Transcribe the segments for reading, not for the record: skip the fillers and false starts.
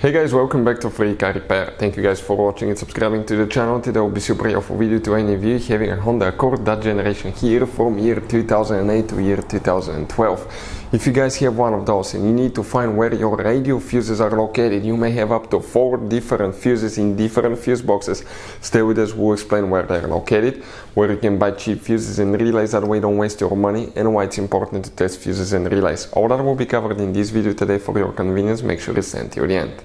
Hey guys, welcome back to Free Car Repair. Thank you guys for watching and subscribing to the channel. Today will be super helpful video to any of you having a Honda Accord that generation here from year 2008 to year 2012. If you guys have one of those and you need to find where your radio fuses are located, you may have up to 4 different fuses in different fuse boxes. Stay with us, we'll explain where they're located, where you can buy cheap fuses and relays, that way don't waste your money, and why it's important to test fuses and relays. All that will be covered in this video today for your convenience. Make sure to stay till the end.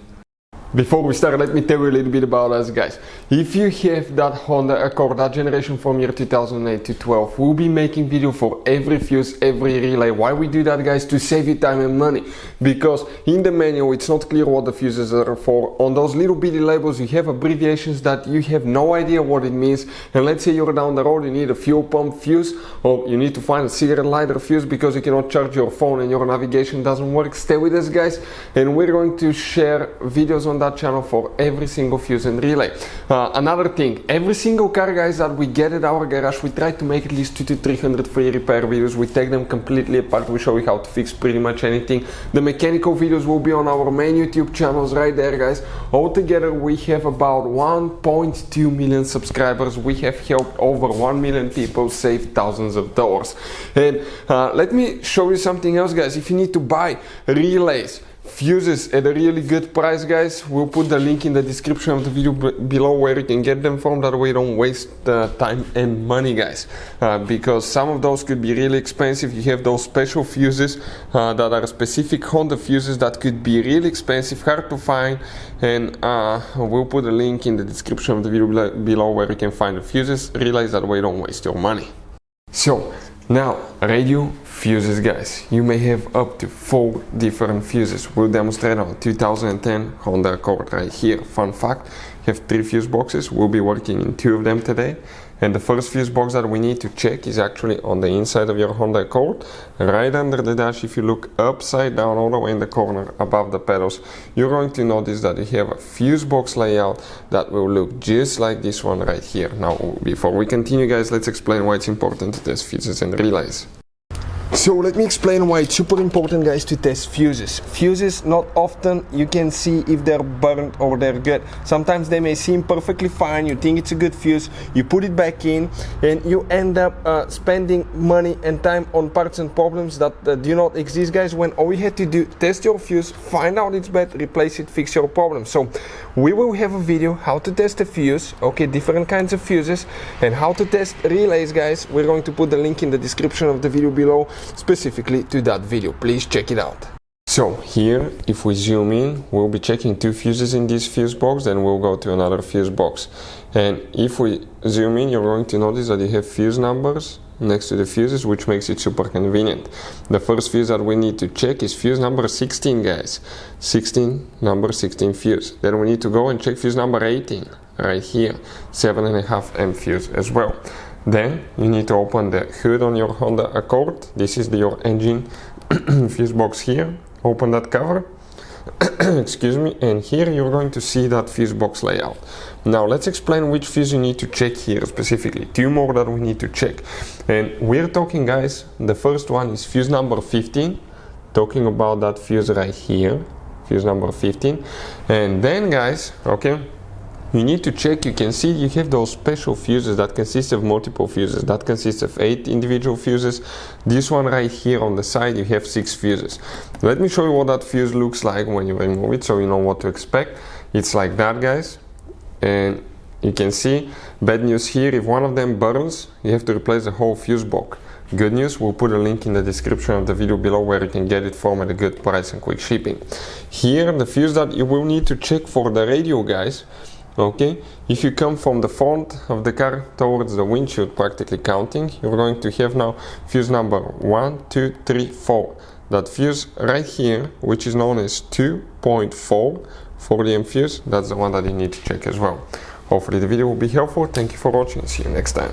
Before we start, let me tell you a little bit about us, guys. If you have that Honda Accord, that generation from year 2008 to 12, we'll be making video for every fuse, every relay. Why we do that, guys? To save you time and money. Because in the manual, it's not clear what the fuses are for. On those little bitty labels, you have abbreviations that you have no idea what it means. And let's say you're down the road, you need a fuel pump fuse, or you need to find a cigarette lighter fuse because you cannot charge your phone and your navigation doesn't work. Stay with us, guys, and we're going to share videos on that channel for every single fuse and relay. Another thing, every single car, guys, that we get at our garage, we try to make at least 200 to 300 free repair videos. We take them completely apart, we show you how to fix pretty much anything. The mechanical videos will be on our main YouTube channels right there, guys. Altogether we have about 1.2 million subscribers. We have helped over 1 million people save thousands of dollars. And let me show you something else, guys. If you need to buy relays, fuses at a really good price, guys, we'll put the link in the description of the video below where you can get them from. That way you don't waste time and money, guys, because some of those could be really expensive. You have those special fuses that are specific Honda fuses that could be really expensive, hard to find, and we'll put a link in the description of the video below where you can find the fuses, relays, that way you don't waste your money. So now, radio fuses, guys. You may have up to 4 different fuses. We'll demonstrate on 2010 Honda Accord right here. Fun fact, you have 3 fuse boxes. We'll be working in 2 of them today. And the first fuse box that we need to check is actually on the inside of your Honda Accord. Right under the dash, if you look upside down all the way in the corner above the pedals, you're going to notice that you have a fuse box layout that will look just like this one right here. Now, before we continue, guys, let's explain why it's important to test fuses and relays. So let me explain why it's super important, guys, to test fuses. Fuses, not often you can see if they're burnt or they're good. Sometimes they may seem perfectly fine, you think it's a good fuse, you put it back in, and you end up spending money and time on parts and problems that do not exist, guys, when all you had to do, test your fuse, find out it's bad, replace it, fix your problem. So we will have a video how to test a fuse, okay, different kinds of fuses, and how to test relays, guys. We're going to put the link in the description of the video below, specifically to that video. Please check it out. So here, if we zoom in, we'll be checking 2 fuses in this fuse box, then we'll go to another fuse box. And if we zoom in, you're going to notice that you have fuse numbers next to the fuses, which makes it super convenient. The first fuse that we need to check is fuse number 16, guys. Number 16 fuse. Then we need to go and check fuse number 18 right here, 7.5 amp fuse as well. Then you need to open the hood on your Honda Accord. This is your engine fuse box here. Open that cover. Excuse me, and here you're going to see that fuse box layout. Now let's explain which fuse you need to check here specifically. 2 more that we need to check. And we're talking, guys, the first one is fuse number 15. Talking about that fuse right here. Fuse number 15. And then, guys, okay, you need to check, you can see you have those special fuses that consist of multiple fuses, that consists of 8 individual fuses. This one right here on the side, you have 6 fuses. Let me show you what that fuse looks like when you remove it, so you know what to expect. It's like that, guys, and you can see, bad news here, if one of them burns, you have to replace the whole fuse box. Good news, we'll put a link in the description of the video below where you can get it from at a good price and quick shipping. Here, the fuse that you will need to check for the radio, guys. Okay, if you come from the front of the car towards the windshield, practically counting, you're going to have now fuse number 1, 2, 3, 4. That fuse right here, which is known as 2.4 40 amp fuse, that's the one that you need to check as well. Hopefully the video will be helpful. Thank you for watching. See you next time.